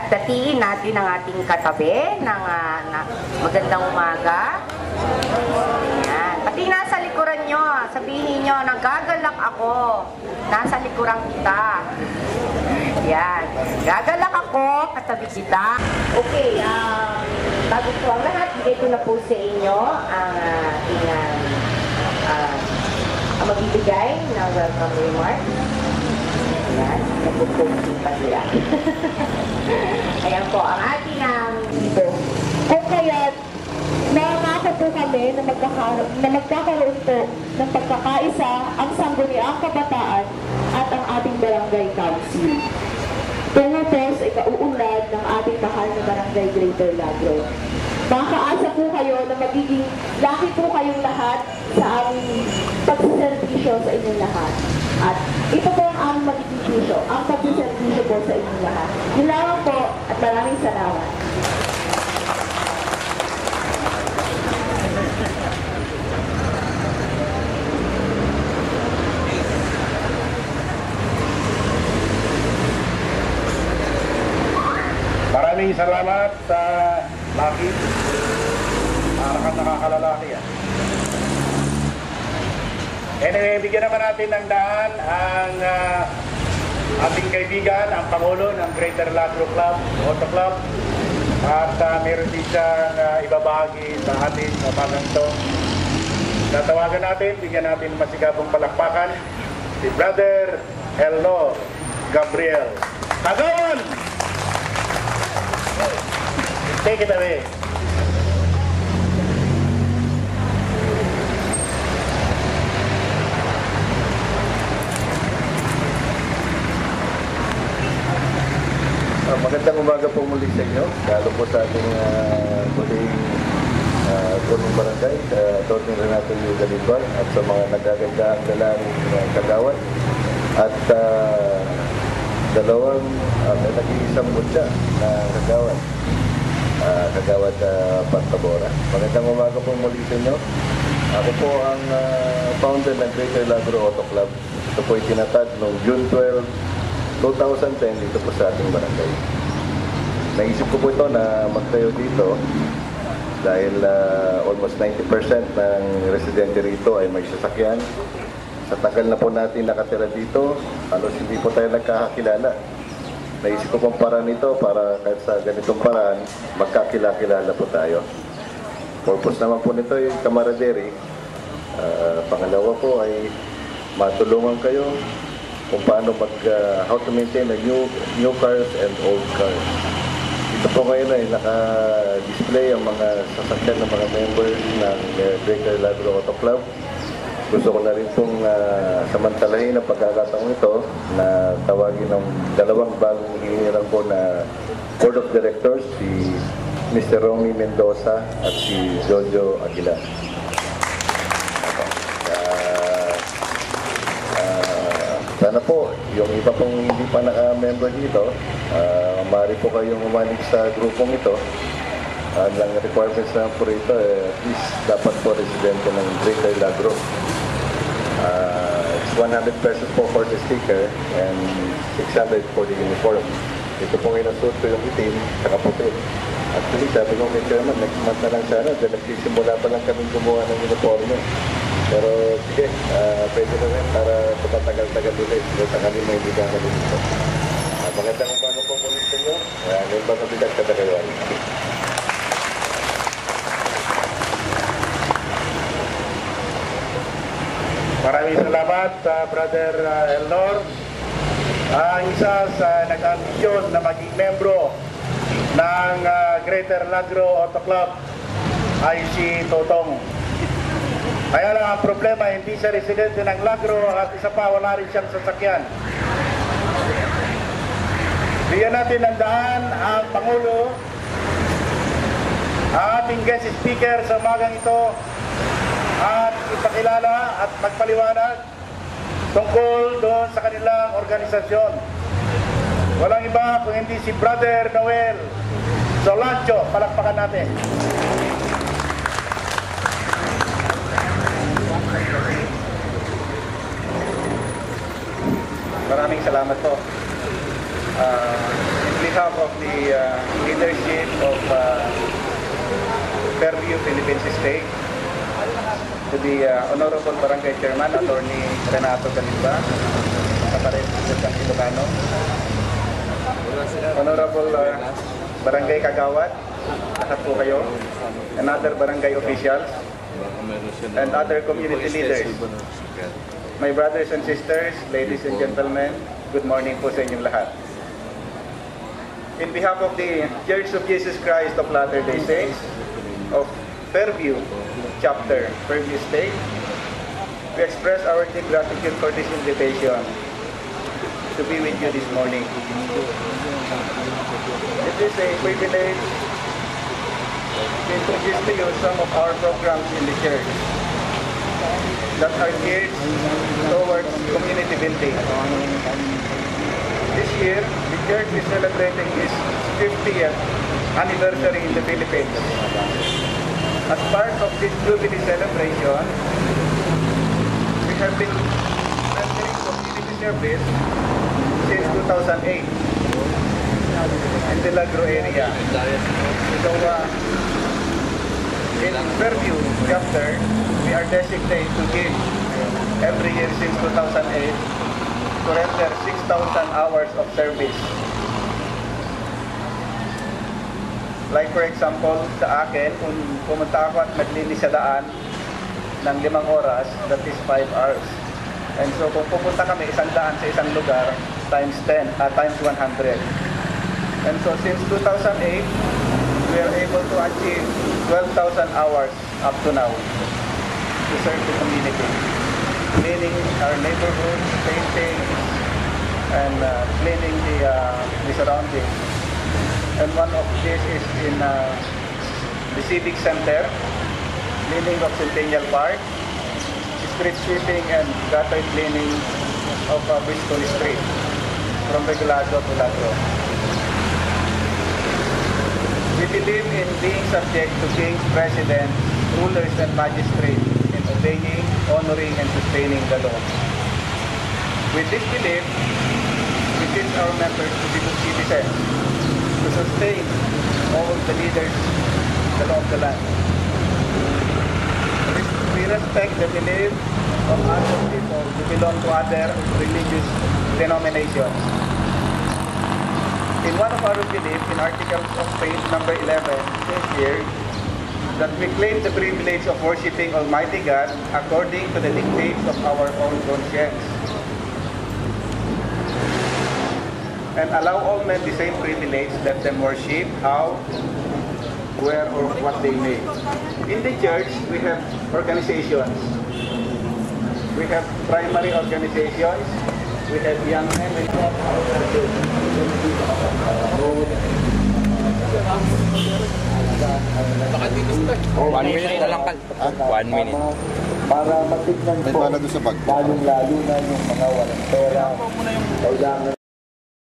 At datiin natin ang ating katabi ng magandang umaga. Ayan. Pati nasa likuran nyo, sabihin nyo, nagagalak ako. Nasa likuran kita. Ayan. Gagalak ako, katabi kita. Okay, bago po ang lahat, bigay ko na po sa inyo ang ating magbibigay na welcome remark. Ayan, nagpupunting pa sila. Ayan po, ang ating dito. Kung kaya't nangako po kami na magkakaroon po ng pagkakaisa ang sangguniang kabataan at ang ating barangay council. Tungo po sa ikauunlad ng ating mahal na barangay Greater Lagro. Makakaasa po kayo na magiging laki po kayong lahat sa aming pagsiservisyo sa inyong lahat. At ito po ang aming magiging puso, ang pagsiservisyo po sa inyong lahat. Yun lamang po at maraming salamat. Maraming salamat sa Lucky. Nakakalalaki yan. Anyway, bigyan naman natin ng daan ang ating kaibigan, ang Pangulo ng Greater Lagro Club, Auto Club. At meron din siyang ibabahagi sa atin sa umagang ito. Tatawagan natin, bigyan natin masigabong palakpakan si Brother Elnor Gabriel. Tagawan! Take it away. Magandang umaga po muli sa inyo, lalo po sa ating muling punong barangay, Atty. Renato Yu Galibal at sa mga nagagandang dalangin kagawad at dalawang nag-iisang mutya na kagawad, kagawad Pantabora. Magandang umaga po muli sa inyo. Ako po ang founder ng Greater Lagro Auto Club. Ito po itinatag noong June 12, 2010 dito po sa ating barangay. Naisip ko po ito na magtayo dito dahil almost 90% ng residente rito ay may sasakyan. Sa tagal na po natin nakatira dito, halos hindi po tayo nagkakakilala. Naisip ko pong paraan ito para kahit sa ganitong paraan, magkakilala po tayo. Purpose naman po nito ay camaraderie. Pangalawa po ay matulungan kayo kung paano how to maintain a new cars and old cars. Ito po ngayon ay naka-display ang mga sasakyan ng mga members ng Greater Lagro Auto Club. Gusto ko na rin pong samantalahin ang pagkakataong ito na tawagin ng dalawang bagong hinirang po na Board of Directors, si Mr. Romy Mendoza at si Jojo Aguilar. Sana po, yung iba pong hindi pa naka-member dito, maaari po kayong umanig sa grupong ito. Ang requirements na po rito, at least dapat po residente ng Greater Lagro. It's 100 pesos po for the sticker and 600 for the uniform. Ito pong inasot ko yung itim, saka puti. Actually, sabi ko kay Chairman, next month na lang sana, dahil nagsisimula pa lang kami gumawa ng uniforme. Pero sige, pwede na rin para tumatagal-tagal ulit sa kami may bigyan kami dito. Magandang umaga po muli sa inyo. Ngayon ba kabigat ka na kayo? Maraming salamat sa Brother Elnor. Ang isa sa nag-ambisyon na maging membro ng Greater Lagro Auto Club ay si Totong. Kaya lang ang problema, hindi siya residente ng Lagro at isa pa wala rin siyang sasakyan. Bigyan natin ng daan ang Pangulo, ang ating guest speaker sa umagang ito at ipakilala at magpaliwanag tungkol doon sa kanilang organisasyon. Walang iba kung hindi si Brother Noel Solancho. Palakpakan natin. Maraming salamat po. behalf of the leadership of Fairview, Philippines State, to the Honorable Barangay Chairman, Attorney Renato Galimba, Kaparepresent ng Ilocano, Honorable Barangay Kagawad, lahat po kayo, and other barangay officials, and other community leaders. My brothers and sisters, ladies and gentlemen, good morning po sa inyong lahat. In behalf of the Church of Jesus Christ of Latter-day Saints of Fairview Chapter, Fairview State, we express our deep gratitude for this invitation to be with you this morning. It is a privilege to introduce to you some of our programs in the church that are geared towards community building. This year, the church is celebrating its 50th anniversary in the Philippines. As part of this Jubilee celebration, we have been rendering community service since 2008 in the Lagro area. So, in Fairview chapter, we are designated to give every year since 2008 to render 6,000 hours of service. Like for example, sa akin, kung pumunta ako at naglinis sa daan ng 5 oras, that is 5 hours. And so kung pupunta kami isang daan sa isang lugar, times 10, times 100. And so since 2008, we are able to achieve 12,000 hours up to now to serve the community. Cleaning our neighborhood, painting, and cleaning the surroundings. And one of this is in the Civic Center, cleaning of Centennial Park, street sweeping and gutter cleaning of Bristol Street from Regulado to Lagro. We believe in being subject to kings, presidents, rulers, and magistrates in obeying, honoring, and sustaining the law. With this belief, we teach our members to be good citizens, to sustain all the leaders, the law of the land. We respect the belief of other people who belong to other religious denominations. In one of our beliefs, in Articles of Faith number 11, says here that we claim the privilege of worshiping Almighty God according to the dictates of our own conscience, and allow all men the same privilege, let them worship how, where, or what they may. In the church, we have organizations. We have primary organizations. We have young men. We have 1 minute na lang kan. 1 minute. Para matignan po, lalong-lalo na yung mga walang pera, kailangan